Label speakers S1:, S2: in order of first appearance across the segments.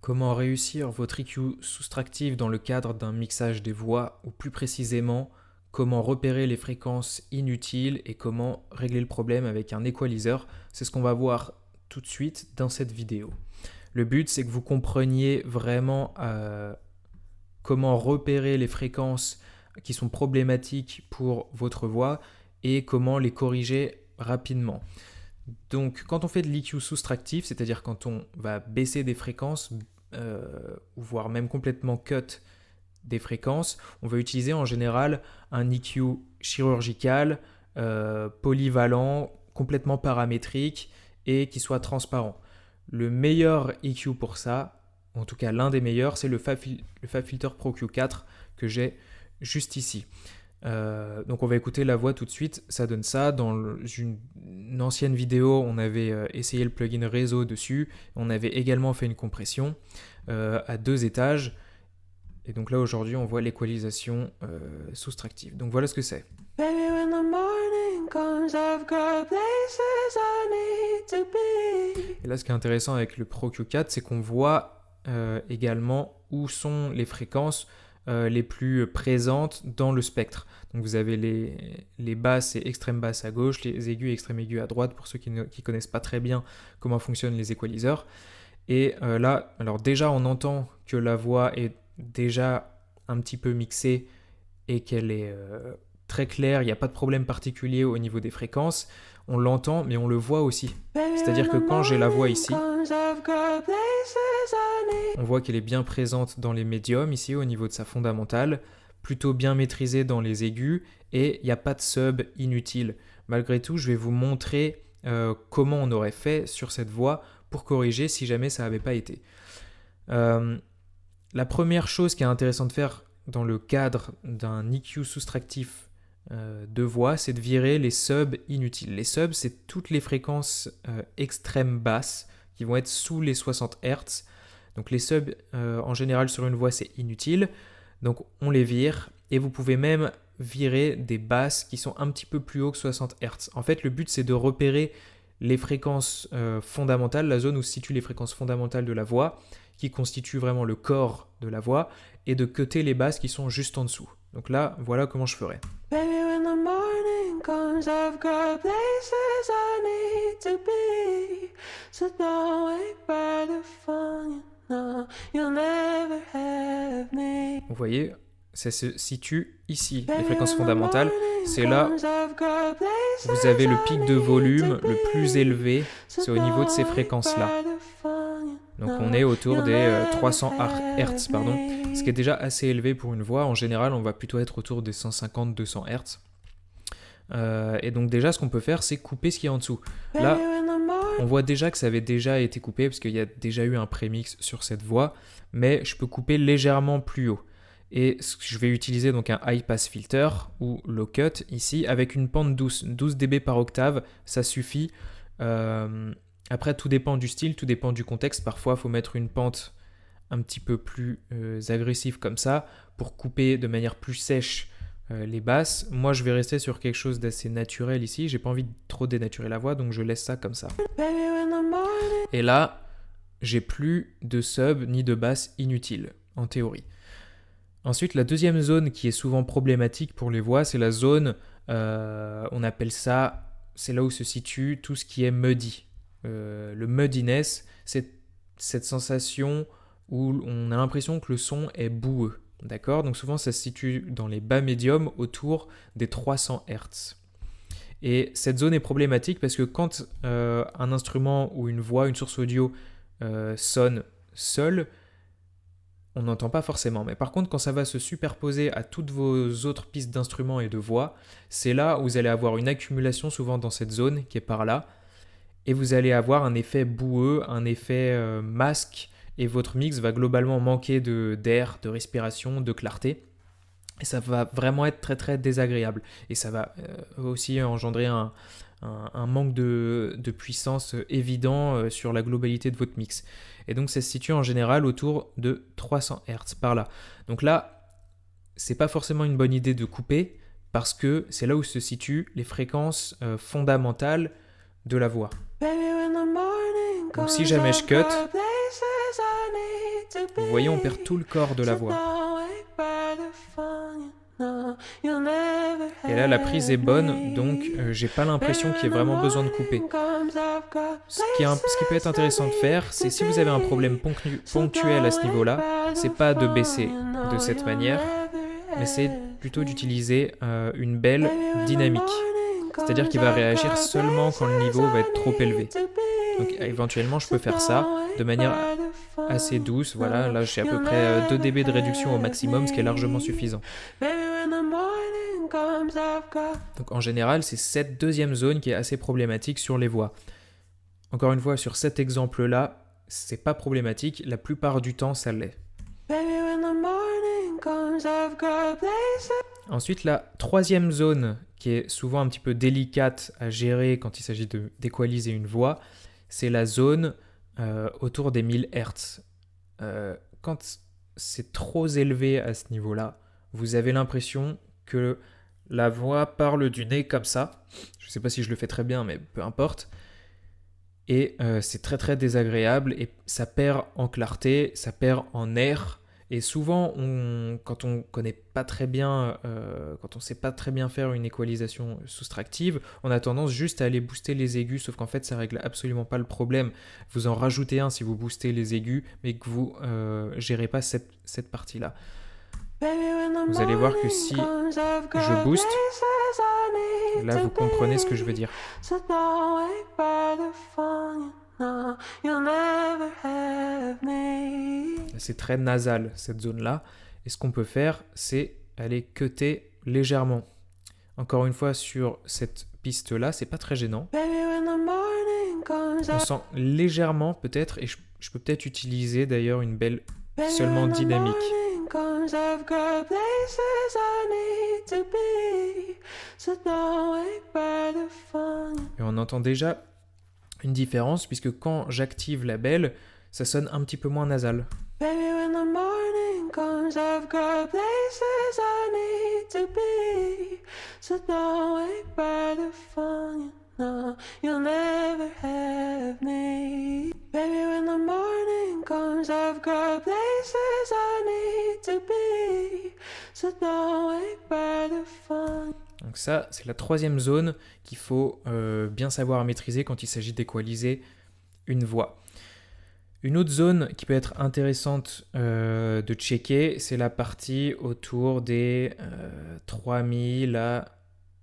S1: Comment réussir votre EQ soustractif dans le cadre d'un mixage des voix, ou plus précisément, comment repérer les fréquences inutiles et comment régler le problème avec un equalizer. C'est ce qu'on va voir tout de suite dans cette vidéo. Le but, c'est que vous compreniez vraiment comment repérer les fréquences qui sont problématiques pour votre voix et comment les corriger rapidement. Donc, quand on fait de l'EQ soustractif, c'est-à-dire quand on va baisser des fréquences, ou voire même complètement cut des fréquences, on va utiliser en général un EQ chirurgical, polyvalent, complètement paramétrique et qui soit transparent. Le meilleur EQ pour ça, en tout cas l'un des meilleurs, c'est le FabFilter Pro Q4 que j'ai juste ici. Donc on va écouter la voix tout de suite, ça donne ça. Dans une ancienne vidéo, on avait essayé le plugin réseau dessus, on avait également fait une compression à 2 étages, et donc là aujourd'hui on voit l'équalisation soustractive. Donc voilà ce que c'est. Baby, when the morning comes, I've got places I need to be. Et là ce qui est intéressant avec le Pro Q4, c'est qu'on voit également où sont les fréquences les plus présentes dans le spectre. Donc vous avez les basses et extrêmes basses à gauche, les aigus et extrêmes aigus à droite, pour ceux qui ne connaissent pas très bien comment fonctionnent les equalizers. Et là, alors déjà on entend que la voix est déjà un petit peu mixée et qu'elle est très claire, il n'y a pas de problème particulier au niveau des fréquences. On l'entend, mais on le voit aussi. C'est-à-dire que quand j'ai la voix ici, on voit qu'elle est bien présente dans les médiums, ici au niveau de sa fondamentale, plutôt bien maîtrisée dans les aigus, et il n'y a pas de sub inutile. Malgré tout, je vais vous montrer comment on aurait fait sur cette voix pour corriger si jamais ça n'avait pas été. La première chose qui est intéressante de faire dans le cadre d'un EQ soustractif de voix, c'est de virer les subs inutiles. Les subs, c'est toutes les fréquences extrêmes basses qui vont être sous les 60 Hz. Donc les subs, en général sur une voix, c'est inutile. Donc on les vire, et vous pouvez même virer des basses qui sont un petit peu plus haut que 60 Hz. En fait, le but, c'est de repérer les fréquences fondamentales, la zone où se situent les fréquences fondamentales de la voix, qui constituent vraiment le corps de la voix, et de cutter les basses qui sont juste en dessous. Donc là, voilà comment je ferais. Baby, when the morning comes, I've got places I need to be. So don't wait by the phone, no, you'll never have me. Vous voyez, ça se situe ici, les fréquences fondamentales. C'est là, vous avez le pic de volume le plus élevé, c'est au niveau de ces fréquences-là. Donc on est autour des 300 Hz, ce qui est déjà assez élevé pour une voix. En général, on va plutôt être autour des 150-200 Hz. Et donc déjà, ce qu'on peut faire, c'est couper ce qui est en dessous. Là, on voit déjà que ça avait déjà été coupé, parce qu'il y a déjà eu un prémix sur cette voix, mais je peux couper légèrement plus haut. Et je vais utiliser donc un high pass filter, ou low cut, ici, avec une pente douce, 12 dB par octave, ça suffit. Après, tout dépend du style, tout dépend du contexte. Parfois, il faut mettre une pente un petit peu plus agressive comme ça pour couper de manière plus sèche les basses. Moi, je vais rester sur quelque chose d'assez naturel ici. J'ai pas envie de trop dénaturer la voix, donc je laisse ça comme ça. Et là, j'ai plus de sub ni de basse inutile, en théorie. Ensuite, la deuxième zone qui est souvent problématique pour les voix, c'est la zone, on appelle ça, c'est là où se situe tout ce qui est muddy. Le muddiness, c'est cette sensation où on a l'impression que le son est boueux, d'accord ? Donc souvent ça se situe dans les bas médiums autour des 300 Hz. Et cette zone est problématique parce que quand un instrument ou une voix, une source audio sonne seule, on n'entend pas forcément. Mais par contre, quand ça va se superposer à toutes vos autres pistes d'instruments et de voix, c'est là où vous allez avoir une accumulation souvent dans cette zone qui est par là. Et vous allez avoir un effet boueux, un effet masque, et votre mix va globalement manquer d'air, de respiration, de clarté. Et ça va vraiment être très très désagréable. Et ça va aussi engendrer un manque de puissance évident sur la globalité de votre mix. Et donc ça se situe en général autour de 300 Hz par là. Donc là, c'est pas forcément une bonne idée de couper, parce que c'est là où se situent les fréquences fondamentales de la voix. Donc si jamais je cut, Vous voyez, on perd tout le corps de la voix. Et là, la prise est bonne, donc j'ai pas l'impression qu'il y ait vraiment besoin de couper. Ce qui peut être intéressant de faire, c'est si vous avez un problème ponctuel à ce niveau-là, c'est pas de baisser de cette manière, mais c'est plutôt d'utiliser une belle dynamique. C'est-à-dire qu'il va réagir seulement quand le niveau va être trop élevé. Donc éventuellement, je peux faire ça de manière assez douce. Voilà, là j'ai à peu près 2 dB de réduction au maximum, ce qui est largement suffisant. Donc en général, c'est cette deuxième zone qui est assez problématique sur les voix. Encore une fois, sur cet exemple-là, c'est pas problématique. La plupart du temps, ça l'est. Ensuite, la troisième zone qui est souvent un petit peu délicate à gérer quand il s'agit d'équaliser une voix, c'est la zone autour des 1000 Hz. Quand c'est trop élevé à ce niveau-là, vous avez l'impression que la voix parle du nez comme ça. Je ne sais pas si je le fais très bien, mais peu importe. Et c'est très très désagréable et ça perd en clarté, ça perd en air. Et souvent, quand on connaît pas très bien, quand on sait pas très bien faire une équalisation soustractive, on a tendance juste à aller booster les aigus, sauf qu'en fait, ça règle absolument pas le problème. Vous en rajoutez un si vous boostez les aigus, mais que vous gérez pas cette partie-là. Vous allez voir que si je booste, là vous comprenez ce que je veux dire. C'est très nasal cette zone-là. Et ce qu'on peut faire, c'est aller cutter légèrement. Encore une fois, sur cette piste-là, c'est pas très gênant. On sent légèrement peut-être, et je peux peut-être utiliser d'ailleurs une belle seulement dynamique. Et on entend déjà une différence puisque quand j'active la belle, ça sonne un petit peu moins nasal. Donc ça, c'est la troisième zone qu'il faut bien savoir maîtriser quand il s'agit d'équaliser une voix. Une autre zone qui peut être intéressante de checker, c'est la partie autour des 3000 à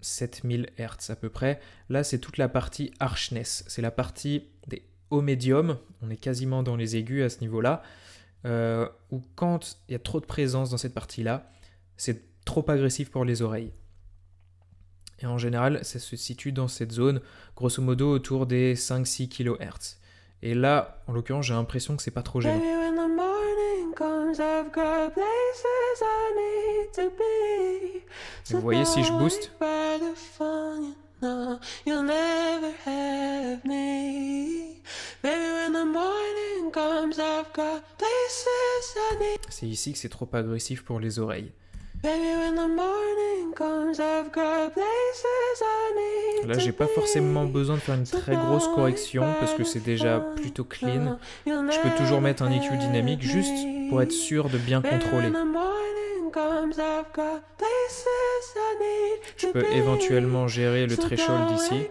S1: 7000 Hz à peu près. Là, c'est toute la partie harshness. C'est la partie des hauts médiums. On est quasiment dans les aigus à ce niveau-là. Où quand il y a trop de présence dans cette partie-là, c'est trop agressif pour les oreilles. Et en général, ça se situe dans cette zone, grosso modo autour des 5-6 kHz. Et là, en l'occurrence, j'ai l'impression que c'est pas trop gênant. Et vous voyez, si je booste, c'est ici que c'est trop agressif pour les oreilles. Là, j'ai pas forcément besoin de faire une très grosse correction parce que c'est déjà plutôt clean. Je peux toujours mettre un EQ dynamique juste pour être sûr de bien contrôler. Je peux éventuellement gérer le threshold ici.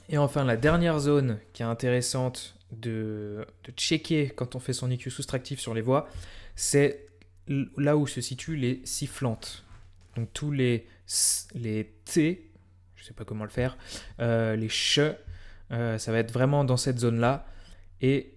S1: Et enfin, la dernière zone qui est intéressante de checker quand on fait son EQ soustractif sur les voix, c'est là où se situent les sifflantes. Donc tous les T, je ne sais pas comment le faire, les ch, ça va être vraiment dans cette zone-là. Et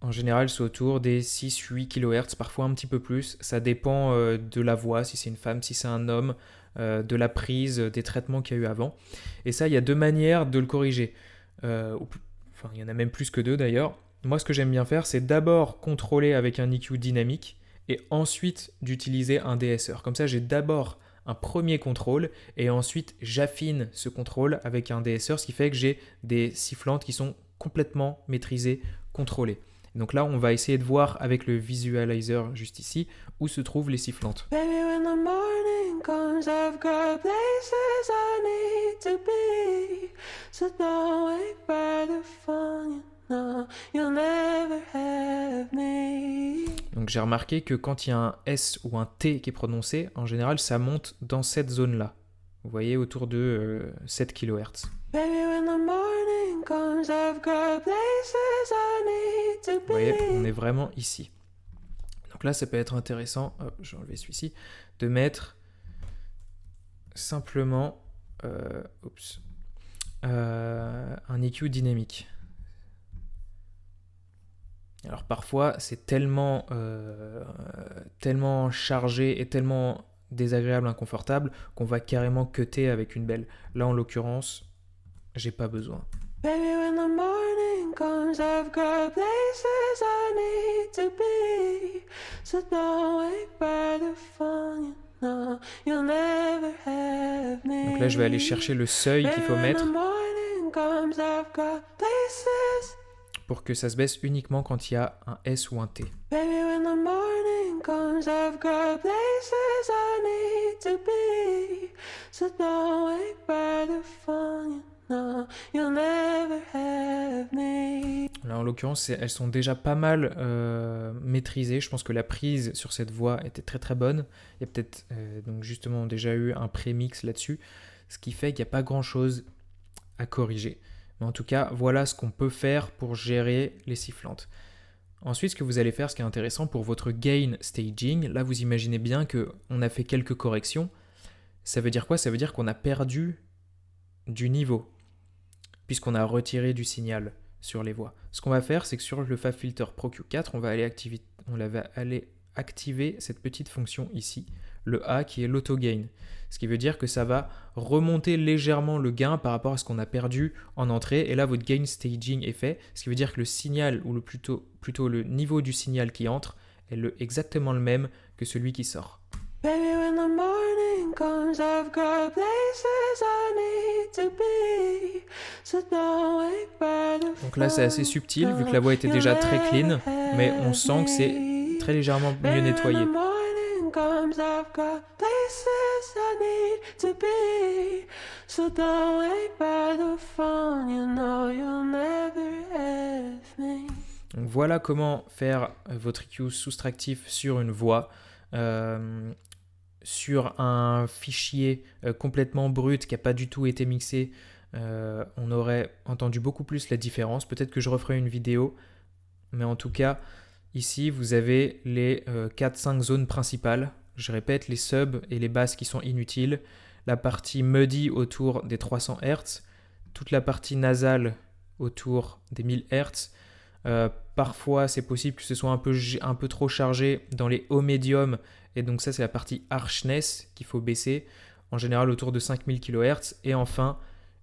S1: en général, c'est autour des 6-8 kHz, parfois un petit peu plus. Ça dépend de la voix, si c'est une femme, si c'est un homme, de la prise, des traitements qu'il y a eu avant. Et ça, il y a deux manières de le corriger. Enfin, il y en a même plus que deux d'ailleurs. Moi, ce que j'aime bien faire, c'est d'abord contrôler avec un EQ dynamique et ensuite d'utiliser un DSR. Comme ça, j'ai d'abord un premier contrôle et ensuite j'affine ce contrôle avec un DSR, ce qui fait que j'ai des sifflantes qui sont complètement maîtrisées, contrôlées. Et donc là, on va essayer de voir avec le visualizer juste ici où se trouvent les sifflantes.
S2: Baby, when the morning comes, I've got places I need to be. So don't wait by the phone, you know you'll never have me.
S1: Donc j'ai remarqué que quand il y a un S ou un T qui est prononcé, en général, ça monte dans cette zone-là. Vous voyez, autour de 7 kHz.
S2: Baby, when the morning comes, I've got places I need to be.
S1: Vous voyez, on est vraiment ici. Donc là, ça peut être intéressant, je vais enlever celui-ci, de mettre simplement un EQ dynamique. Alors parfois, c'est tellement chargé et tellement désagréable, inconfortable, qu'on va carrément cutter avec une belle. Là, en l'occurrence, j'ai pas besoin.
S2: Baby, when the morning comes, I've got places I need to be. So don't wait by the phone, you know you'll never have me.
S1: Donc là, je vais aller chercher le seuil qu'il faut mettre pour que ça se baisse uniquement quand il y a un S ou un T.
S2: Baby, when the morning comes, I've got places I need to be. So don't wait by the phone, you know you'll never have me.
S1: Là, en l'occurrence, elles sont déjà pas mal maîtrisées. Je pense que la prise sur cette voix était très très bonne. Il y a peut-être donc justement déjà eu un prémix là-dessus, ce qui fait qu'il n'y a pas grand-chose à corriger. Mais en tout cas, voilà ce qu'on peut faire pour gérer les sifflantes. Ensuite, ce que vous allez faire, ce qui est intéressant pour votre gain staging, là vous imaginez bien qu'on a fait quelques corrections. Ça veut dire quoi? Ça veut dire qu'on a perdu du niveau, puisqu'on a retiré du signal sur les voix. Ce qu'on va faire, c'est que sur le FabFilter Pro Q4, on va aller activer cette petite fonction ici, le A qui est l'auto-gain. Ce qui veut dire que ça va remonter légèrement le gain par rapport à ce qu'on a perdu en entrée. Et là, votre gain staging est fait. Ce qui veut dire que le signal, ou plutôt le niveau du signal qui entre, est exactement le même que celui qui sort.
S2: Baby, when the morning comes, I've got places I need to be. So don't wait by the phone.
S1: Donc là, c'est assez subtil, vu que la voix était déjà très clean, mais on sent que c'est très légèrement mieux nettoyé.
S2: Comes, I've got places I need to be. So don't wait by the phone, you know you'll never have me.
S1: Donc voilà comment faire votre EQ soustractif sur une voix. Sur un fichier complètement brut qui n'a pas du tout été mixé, on aurait entendu beaucoup plus la différence. Peut-être que je referai une vidéo, mais en tout cas, ici, vous avez les 4-5 zones principales. Je répète, les subs et les basses qui sont inutiles, la partie muddy autour des 300 Hz, toute la partie nasale autour des 1000 Hz. Parfois, c'est possible que ce soit un peu trop chargé dans les hauts médiums, et donc ça, c'est la partie harshness qu'il faut baisser, en général autour de 5000 kHz. Et enfin,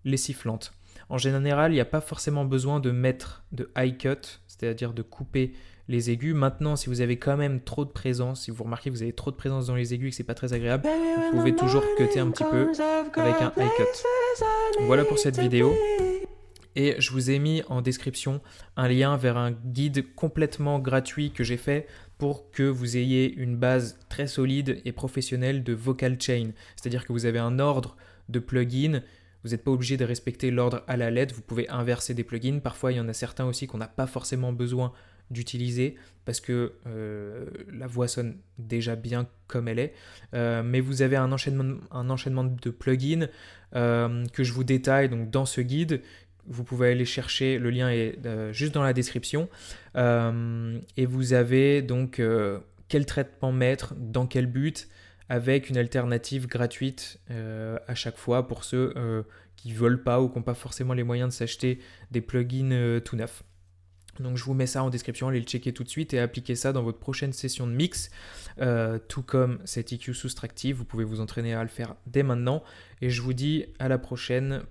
S1: les sifflantes. En général, il n'y a pas forcément besoin de mettre de high cut, c'est-à-dire de couper les aigus. Maintenant, si vous avez quand même trop de présence, si vous remarquez que vous avez trop de présence dans les aigus et que c'est pas très agréable, vous pouvez toujours cutter un petit peu avec un high cut. Voilà pour cette vidéo. Et je vous ai mis en description un lien vers un guide complètement gratuit que j'ai fait pour que vous ayez une base très solide et professionnelle de vocal chain. C'est-à-dire que vous avez un ordre de plugins. Vous n'êtes pas obligé de respecter l'ordre à la lettre. Vous pouvez inverser des plugins. Parfois, il y en a certains aussi qu'on n'a pas forcément besoin d'utiliser parce que la voix sonne déjà bien comme elle est. Mais vous avez un enchaînement de plugins que je vous détaille donc, dans ce guide. Vous pouvez aller chercher, le lien est juste dans la description. Et vous avez donc quel traitement mettre, dans quel but, avec une alternative gratuite à chaque fois pour ceux qui ne veulent pas ou qui n'ont pas forcément les moyens de s'acheter des plugins tout neufs. Donc je vous mets ça en description, allez le checker tout de suite et appliquez ça dans votre prochaine session de mix. Tout comme cet EQ soustractif, vous pouvez vous entraîner à le faire dès maintenant. Et je vous dis à la prochaine.